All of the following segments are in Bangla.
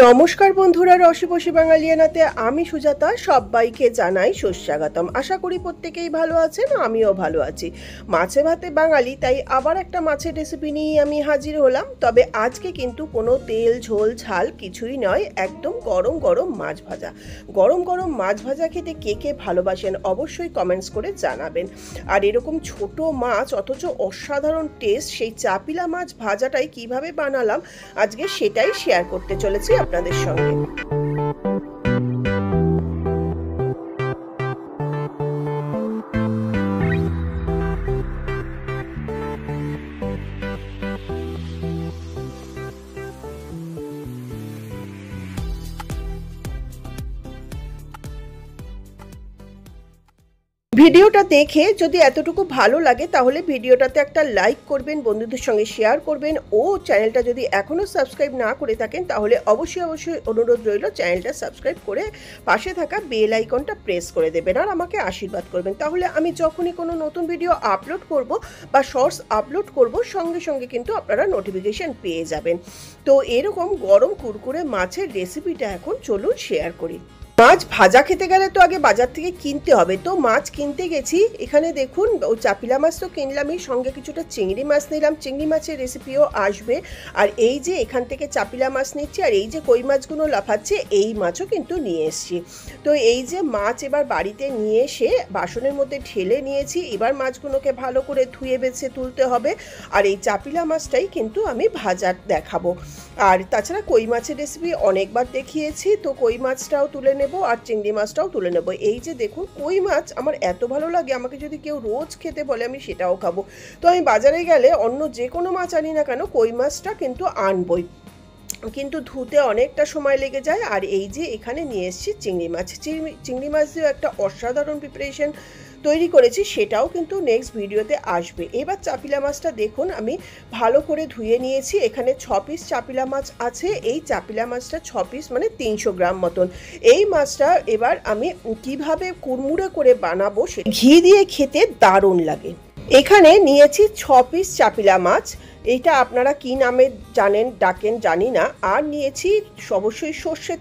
নমস্কার বন্ধুরা, রসিবসি বাঙালিয়ানাতে আমি সুজাতা সবাইকে জানাই সুস্বাগতম। আশা করি প্রত্যেকেই ভালো আছেন, আমিও ভালো আছি। মাছে ভাতে বাঙালি, তাই আবার একটা মাছের রেসিপি নিয়ে আমি হাজির হলাম। তবে আজকে কিন্তু কোনো তেল ঝোল ঝাল কিছুই নয়, একদম গরম গরম মাছ ভাজা। গরম গরম মাছ ভাজা খেতে কে কে ভালোবাসেন অবশ্যই কমেন্টস করে জানাবেন। আর এরকম ছোট মাছ অথচ অসাধারণ টেস্ট, সেই চাপিলা মাছ ভাজাটাই কিভাবে বানালাম আজকে সেটাই শেয়ার করতে চলেছি আপনাদের সঙ্গে। ভিডিওটা দেখে যদি এতটুকু ভালো লাগে তাহলে ভিডিওটাতে একটা লাইক করবেন, বন্ধুদের সঙ্গে শেয়ার করবেন ও চ্যানেলটা যদি এখনও সাবস্ক্রাইব না করে থাকেন তাহলে অবশ্যই অনুরোধ রইল চ্যানেলটা সাবস্ক্রাইব করে পাশে থাকা বেল আইকনটা প্রেস করে দেবেন আর আমাকে আশীর্বাদ করবেন। তাহলে আমি যখনই কোনো নতুন ভিডিও আপলোড করব বা শর্টস আপলোড করব সঙ্গে সঙ্গে কিন্তু আপনারা নোটিফিকেশান পেয়ে যাবেন। তো এরকম গরম কুরকুরে মাছের রেসিপিটা এখন চলুন শেয়ার করি। মাছ ভাজা খেতে গেলে তো আগে বাজার থেকে কিনতে হবে, তো মাছ কিনতে গেছি। এখানে দেখুন ও চাপিলা মাছ তো কিনলামই, সঙ্গে কিছুটা চিংড়ি মাছ নিলাম, চিংড়ি মাছের রেসিপিও আসবে। আর এই যে এখান থেকে চাপিলা মাছ নিচ্ছি, আর এই যে কই মাছগুলো লাফাচ্ছে এই মাছও কিন্তু নিয়ে এসছি। তো এই যে মাছ এবার বাড়িতে নিয়ে এসে বাসনের মধ্যে ঢেলে নিয়েছি। এবার মাছগুলোকে ভালো করে ধুয়ে বেছে তুলতে হবে। আর এই চাপিলা মাছটাই কিন্তু আমি ভাজার দেখাবো। আর তাছাড়া কই মাছের রেসিপি অনেকবার দেখিয়েছি, তো কই মাছটাও তুলে নেব আর চিংড়ি মাছটাও তুলে নেব। এই যে দেখুন কই মাছ আমার এত ভালো লাগে, আমাকে যদি কেউ রোজ খেতে বলে আমি সেটাও খাবো। তো আমি বাজারে গেলে অন্য যে কোনো মাছ আনি না কেন কই মাছটা কিন্তু আনবই, কিন্তু ধুতে অনেকটা সময় লেগে যায়। আর এই যে এখানে নিয়ে এসেছি চিংড়ি মাছ। চিংড়ি মাছ দিয়েও একটা অসাধারণ প্রিপারেশন তৈরি করেছি, সেটাও কিন্তু নেক্সট ভিডিওতে আসবে। এবার চাপিলা মাছটা দেখুন আমি ভালো করে ধুয়ে নিয়েছি। এখানে 6 পিস চাপিলা মাছ আছে। এই চাপিলা মাছটা 6 পিস মানে 300 গ্রাম মতন। এই মাছটা এবার আমি কিভাবে কুড়মুড়ে করে বানাবো, সে ঘি দিয়ে খেতে দারুণ লাগে। এখানে নিয়েছি 6 পিস চাপিলা মাছ। এইটা আপনারা কি নামে জানেন ডাকেন জানি না। আর নিয়েছি অবশ্যই সর্ষের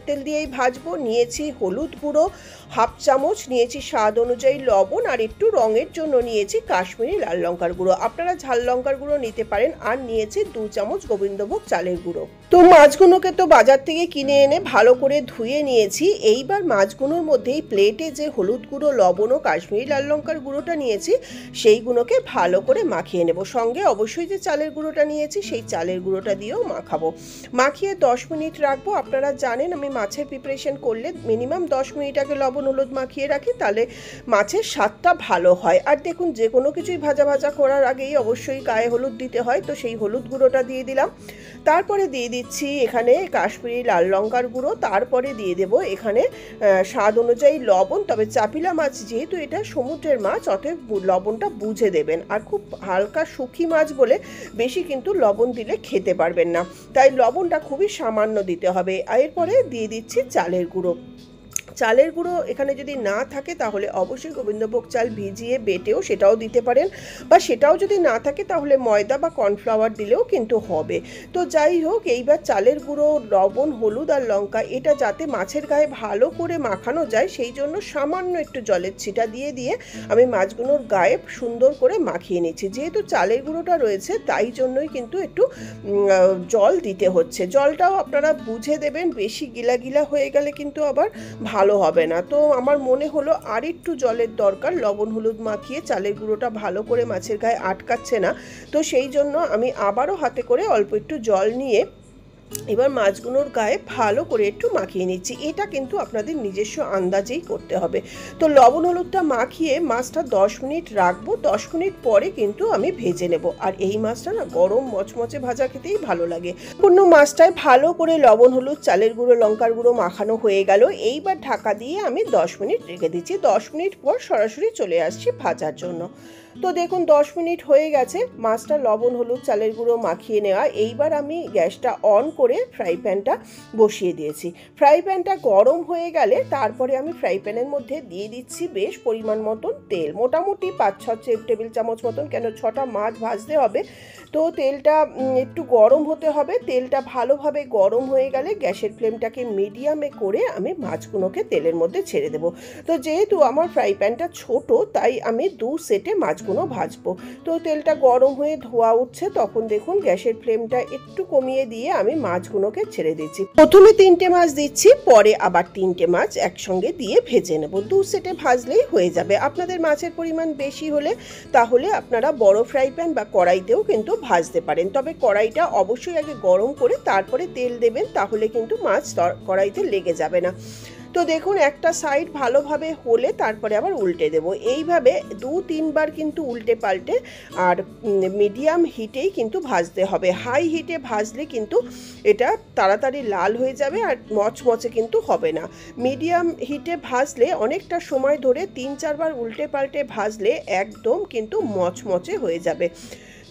তেল দিয়েই ভাজবো। নিয়েছি হলুদ গুঁড়ো হাফ চামচ, নিয়েছি স্বাদ অনুযায়ী লবণ, আর একটু রঙের জন্য নিয়েছি কাশ্মীরি লাল লঙ্কার গুঁড়ো, আপনারা ঝাল লঙ্কার গুঁড়ো নিতে পারেন। আর নিয়েছি 2 চামচ গোবিন্দভোগ চালের গুঁড়ো। তো মাছগুলোকে তো বাজার থেকে কিনে এনে ভালো করে ধুয়ে নিয়েছি। এইবার মাছগুলোর মধ্যে এই প্লেটে যে হলুদ গুঁড়ো লবণ ও কাশ্মীরি লাল লঙ্কার গুঁড়োটা নিয়েছি সেইগুলোকে ভালো করে মাখিয়ে নেব। সঙ্গে অবশ্যই যে চালের গুঁড়োটা নিয়েছি সেই চালের গুঁড়োটা দিয়েও মাখাবো। মাখিয়ে 10 মিনিট রাখবো। আপনারা জানেন আমি মাছের প্রিপারেশন করলে মিনিমাম 10 মিনিট আগে লবণ হলুদ মাখিয়ে রাখি, তাহলে মাছের স্বাদটা ভালো হয়। আর দেখুন যে কোনো কিছুই ভাজা করার আগেই অবশ্যই গায়ে হলুদ দিতে হয়, তো সেই হলুদ গুঁড়োটা দিয়ে দিলাম। তারপরে দিয়ে দিচ্ছি এখানে কাশ্মীরি লাল লঙ্কার গুঁড়ো, তারপরে দিয়ে দেব এখানে স্বাদ অনুযায়ী লবণ। তবে চাপিলা মাছ যেহেতু এটা সমুদ্রের মাছ, অতএব লবণটা বুঝে দেবেন। আর খুব হালকা শুকি মাছ বলে বেশি কিন্তু লবণ দিলে খেতে পারবেন না, তাই লবণটা খুবই সামান্য দিতে হবে। এরপরে দিয়ে দিচ্ছি চালের গুঁড়ো। চালের গুঁড়ো এখানে যদি না থাকে তাহলে অবশ্যই গোবিন্দভোগ চাল ভিজিয়ে বেটেও সেটাও দিতে পারেন, বা সেটাও যদি না থাকে তাহলে ময়দা বা কর্নফ্লাওয়ার দিলেও কিন্তু হবে। তো যাই হোক, এইবার চালের গুঁড়ো লবণ হলুদ আর লঙ্কা এটা যাতে মাছের গায়ে ভালো করে মাখানো যায় সেই জন্য সামান্য একটু জলের ছিটা দিয়ে আমি মাছগুলোর গায়ে সুন্দর করে মাখিয়ে নিচ্ছি। যেহেতু চালের গুঁড়োটা রয়েছে তাই জন্যই কিন্তু একটু জল দিতে হচ্ছে। জলটাও আপনারা বুঝে দেবেন, বেশি গিলা হয়ে গেলে কিন্তু আবার ভালো হবে না। তো আমার মনে হলো আর একটু জলের দরকার, লবণ হলুদ মাখিয়ে চালের গুঁড়োটা ভালো করে মাছের গায়ে আটকাচ্ছে না, তো সেই জন্য আমি আবারও হাতে করে অল্প একটু জল নিয়ে এবার মাছগুলোর গায়ে ভালো করে একটু মাখিয়ে নিচ্ছি। এটা কিন্তু আপনাদের নিজস্ব আন্দাজেই করতে হবে। তো লবণ হলুদটা মাখিয়ে মাছটা 10 মিনিট রাখবো। 10 মিনিট পরে কিন্তু আমি ভেজে নেব। আর এই মাছটা না গরম মচমচে ভাজা খেতেই ভালো লাগে। সম্পূর্ণ মাছটায় ভালো করে লবণ হলুদ চালের গুঁড়ো লঙ্কার গুঁড়ো মাখানো হয়ে গেল। এইবার ঢাকা দিয়ে আমি 10 মিনিট রেখে দিচ্ছি। 10 মিনিট পর সরাসরি চলে আসছি ভাজার জন্য। তো দেখুন 10 মিনিট হয়ে গেছে, মাছটা লবণ হলুদ চালের গুঁড়ো মাখিয়ে নেওয়া। এইবার আমি গ্যাসটা অন করে ফ্রাই প্যানটা বসিয়ে দিয়েছি। ফ্রাই প্যানটা গরম হয়ে গেলে তারপরে আমি ফ্রাই প্যানের মধ্যে দিয়ে দিচ্ছি বেশ পরিমাণ মতন তেল, মোটামুটি 5-6 টেবিল চামচ মতন, কেন 6টা মাছ ভাজতে হবে। তো তেলটা একটু গরম হতে হবে। তেলটা ভালোভাবে গরম হয়ে গেলে গ্যাসের ফ্লেমটাকে মিডিয়ামে করে আমি মাছগুলোকে তেলের মধ্যে ছেড়ে দেবো। তো যেহেতু আমার ফ্রাই প্যানটা ছোট, তাই আমি 2 সেটে মাছগুলো ভাজবো। তো তেলটা গরম হয়ে ধোয়া উঠছে, তখন দেখুন গ্যাসের ফ্লেমটা একটু কমিয়ে দিয়ে আমি মাছগুলোকে ছেড়ে দিচ্ছি। প্রথমে 3টে মাছ দিচ্ছি, পরে আবার 3টে মাছ একসঙ্গে দিয়ে ভেজে নেব। 2 সেটে ভাজলেই হয়ে যাবে। আপনাদের মাছের পরিমাণ বেশি হলে তাহলে আপনারা বড় ফ্রাই প্যান বা কড়াইতেও কিন্তু ভাজতে পারেন, তবে কড়াইটা অবশ্যই আগে গরম করে তারপরে তেল দেবেন, তাহলে কিন্তু মাছ কড়াইতে লেগে যাবে না। তো দেখুন একটা সাইড ভালোভাবে হলে তারপরে আবার উল্টে দেব। এইভাবে 2-3 বার কিন্তু উল্টে পাল্টে আর মিডিয়াম হিটেই কিন্তু ভাজতে হবে। হাই হিটে ভাজলে কিন্তু এটা তাড়াতাড়ি লাল হয়ে যাবে আর মচমচে কিন্তু হবে না। মিডিয়াম হিটে ভাজলে অনেকটা সময় ধরে 3-4 বার উল্টে পাল্টে ভাজলে একদম কিন্তু মচমচে হয়ে যাবে।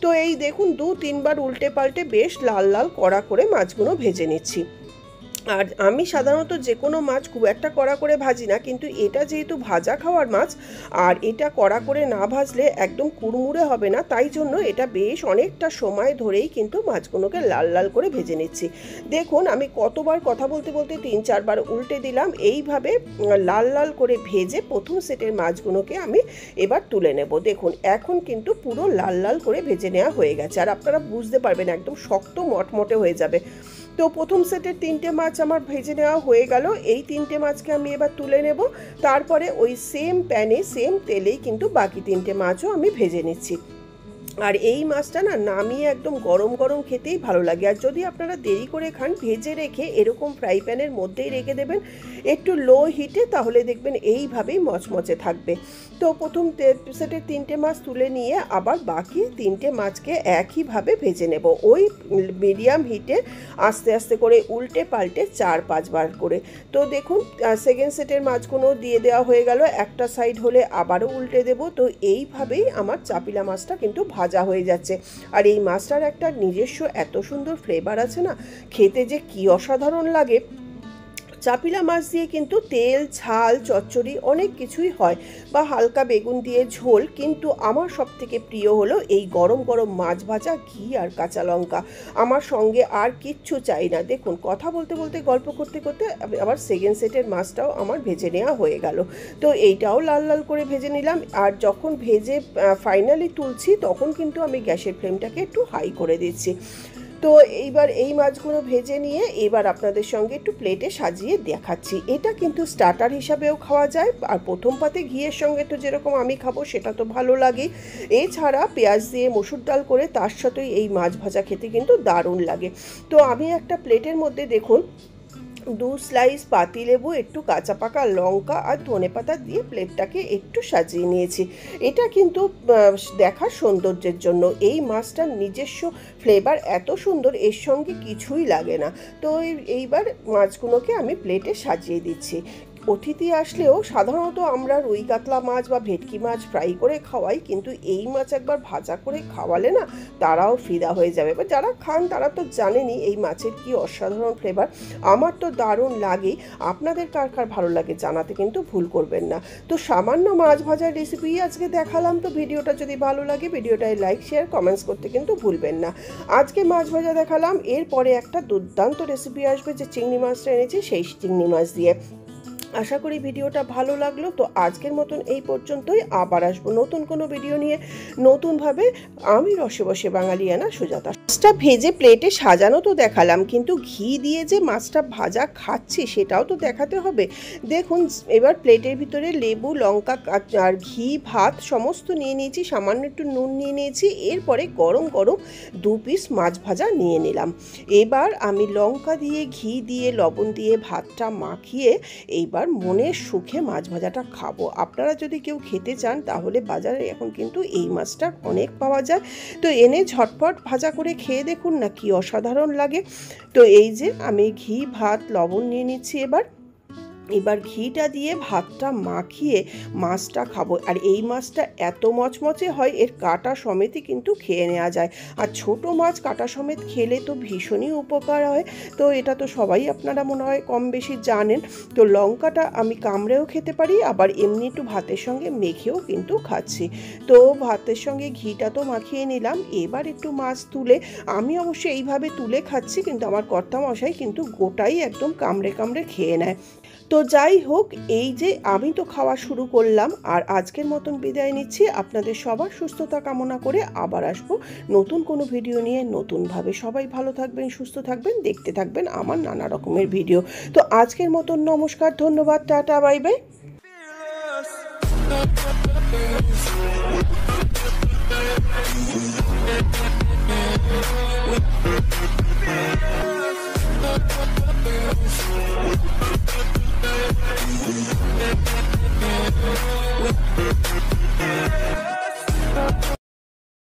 তো এই দেখুন 2-3 বার উল্টে পাল্টে বেশ লাল লাল কড়া করে মাছগুলো ভেজে নিচ্ছি। আর আমি সাধারণত যে কোনো মাছ খুব একটা কড়া করে ভাজি না, কিন্তু এটা যেহেতু ভাজা খাওয়ার মাছ আর এটা কড়া করে না ভাজলে একদম কুড়মুড়ে হবে না, তাই জন্য এটা বেশ অনেকটা সময় ধরেই কিন্তু মাছগুলোকে লাল লাল করে ভেজে নিচ্ছি। দেখুন আমি কতবার কথা বলতে বলতে 3-4 বার উল্টে দিলাম। এইভাবে লাল লাল করে ভেজে প্রথম সেটের মাছগুলোকে আমি এবার তুলে নেব। দেখুন এখন কিন্তু পুরো লাল লাল করে ভেজে নেওয়া হয়ে গেছে, আর আপনারা বুঝতে পারবেন একদম শক্ত মটমটে হয়ে যাবে। তো প্রথম সেটের 3টে মাছ আমার ভেজে নেওয়া হয়ে গেল। এই 3টে মাছকে আমি এবার তুলে নেব। তারপরে ওই সেম প্যানে সেম তেলেই কিন্তু বাকি 3টে মাছও আমি ভেজে নিচ্ছি। আর এই মাছটা না নামিয়ে একদম গরম গরম খেতেই ভালো লাগে। আর যদি আপনারা দেরি করে খান, ভেজে রেখে এরকম ফ্রাই প্যানের মধ্যেই রেখে দেবেন একটু লো হিটে, তাহলে দেখবেন এইভাবেই মচমচে থাকবে। তো প্রথম সেটের 3টে মাছ তুলে নিয়ে আবার বাকি 3টে মাছকে একইভাবে ভেজে নেব ওই মিডিয়াম হিটে, আস্তে আস্তে করে উল্টে পাল্টে 4-5 বার করে। তো দেখুন সেকেন্ড সেটের মাছগুলো দিয়ে দেওয়া হয়ে গেল। একটা সাইড হলে আবারও উল্টে দেব। তো এইভাবেই আমার চাপিলা মাছটা কিন্তু ভাজা হয়ে যাচ্ছে। আর এই মাছটার একটা নিজস্ব এত সুন্দর ফ্লেভার আছে না, খেতে যে কি অসাধারণ লাগে। চাপিলা মাছ দিয়ে কিন্তু তেল ঝাল চচ্চড়ি অনেক কিছুই হয়, বা হালকা বেগুন দিয়ে ঝোল, কিন্তু আমার সবথেকে প্রিয় হলো এই গরম গরম মাছ ভাজা, ঘি আর কাঁচা লঙ্কা। আমার সঙ্গে আর কিচ্ছু চাই না। দেখুন কথা বলতে বলতে গল্প করতে করতে আবার সেকেন্ড সেটের মাছটাও আমার ভেজে নেওয়া হয়ে গেল। তো এইটাও লাল লাল করে ভেজে নিলাম। আর যখন ভেজে ফাইনালি তুলছি, তখন কিন্তু আমি গ্যাসের ফ্লেমটাকে একটু হাই করে দিচ্ছি। তো এইবার এই মাছগুলো ভেজে নিয়ে এবার আপনাদের সঙ্গে একটু প্লেটে সাজিয়ে দেখাচ্ছি। এটা কিন্তু স্টার্টার হিসাবেও খাওয়া যায়, আর প্রথম পাতে ঘিয়ের সঙ্গে তো যেরকম আমি খাবো সেটা তো ভালো লাগে। এছাড়া পেঁয়াজ দিয়ে মসুর ডাল করে তার সাথেই এই মাছ ভাজা খেতে কিন্তু দারুণ লাগে। তো আমি একটা প্লেটের মধ্যে দেখুন 2 স্লাইস পাতিলেবু, একটু কাঁচা পাকা লঙ্কা আর ধনেপাতা দিয়ে প্লেটটাকে একটু সাজিয়ে নিয়েছি। এটা কিন্তু দেখার সৌন্দর্যের জন্য। এই মাছটার নিজস্ব ফ্লেভার এত সুন্দর, এর সঙ্গে কিছুই লাগে না। তো এইবার মাছগুলোকে আমি প্লেটে সাজিয়ে দিচ্ছি। অতিথি আসলেও সাধারণত আমরা রুই কাতলা মাছ বা ভেটকি মাছ ফ্রাই করে খাওয়াই, কিন্তু এই মাছ একবার ভাজা করে খাওয়ালে না তারাও ফিদা হয়ে যাবে। বা যারা খান তারা তো জানেনই এই মাছের কি অসাধারণ ফ্লেভার। আমার তো দারুণ লাগেই। আপনাদের কার কার ভালো লাগে জানাতে কিন্তু ভুল করবেন না। তো সামান্য মাছ ভাজার রেসিপি আজকে দেখালাম। তো ভিডিওটা যদি ভালো লাগে ভিডিওটায় লাইক শেয়ার কমেন্টস করতে কিন্তু ভুলবেন না। আজকে মাছ ভাজা দেখালাম, এরপরে একটা দুর্দান্ত রেসিপি আসবে যে চিংড়ি মাছটা এনেছি সেই চিংড়ি মাছ দিয়ে। আশা করি ভিডিওটা ভালো লাগলো। তো আজকের মতন এই পর্যন্তই। আবার আসবো নতুন কোনো ভিডিও নিয়ে নতুনভাবে। আমি রসে বসে বাঙালিয়ানা সুজাতা। মাছটা ভেজে প্লেটে সাজানো তো দেখালাম, কিন্তু ঘি দিয়ে যে মাছটা ভাজা খাচ্ছি সেটাও তো দেখাতে হবে। দেখুন এবার প্লেটের ভিতরে লেবু লঙ্কা আর ঘি ভাত সমস্ত নিয়ে নিয়েছি, সামান্য একটু নুন নিয়ে নিয়েছি। এরপরে গরম গরম 2 পিস মাছ ভাজা নিয়ে নিলাম। এবার আমি লঙ্কা দিয়ে ঘি দিয়ে লবণ দিয়ে ভাতটা মাখিয়ে এইবার মনের সুখে মাছ ভাজাটা খাবো। আপনারা যদি কেউ খেতে চান তাহলে বাজারে এখন কিন্তু এই মাছটা অনেক পাওয়া যায়। তো এনে ঝটপট ভাজা করে খেয়ে দেখুন না কি অসাধারণ লাগে। তো এই যে আমি ঘি ভাত লবণ নিয়ে নিচ্ছি এবার। এবার ঘিটা দিয়ে ভাতটা মাখিয়ে মাছটা খাবো। আর এই মাছটা এত মচমচে হয়, এর কাঁটা সমেতই কিন্তু খেয়ে নেওয়া যায়। আর ছোট মাছ কাঁটা সমেত খেলে তো ভীষণই উপকার হয়। তো এটা তো সবাই আপনারা মনে হয় কম বেশি জানেন। তো লঙ্কাটা আমি কামড়েও খেতে পারি, আবার এমনি একটু ভাতের সঙ্গে মেখেও কিন্তু খাচ্ছি। তো ভাতের সঙ্গে ঘিটা তো মাখিয়ে নিলাম, এবার একটু মাছ তুলে, আমি অবশ্য এইভাবে তুলে খাচ্ছি, কিন্তু আমার কর্তামশাই কিন্তু গোটাই একদম কামড়ে কামড়ে খেয়ে নেয়। তো যাই হোক, এই যে আমি তো খাওয়া শুরু করলাম, আর আজকের মতন বিদায় নিচ্ছি। আপনাদের সবার সুস্থতা কামনা করে আবার আসবো নতুন কোনো ভিডিও নিয়ে নতুনভাবে। সবাই ভালো থাকবেন, সুস্থ থাকবেন, দেখতে থাকবেন আমার নানা রকমের ভিডিও। তো আজকের মতন নমস্কার, ধন্যবাদ, টাটা, বাই বাই।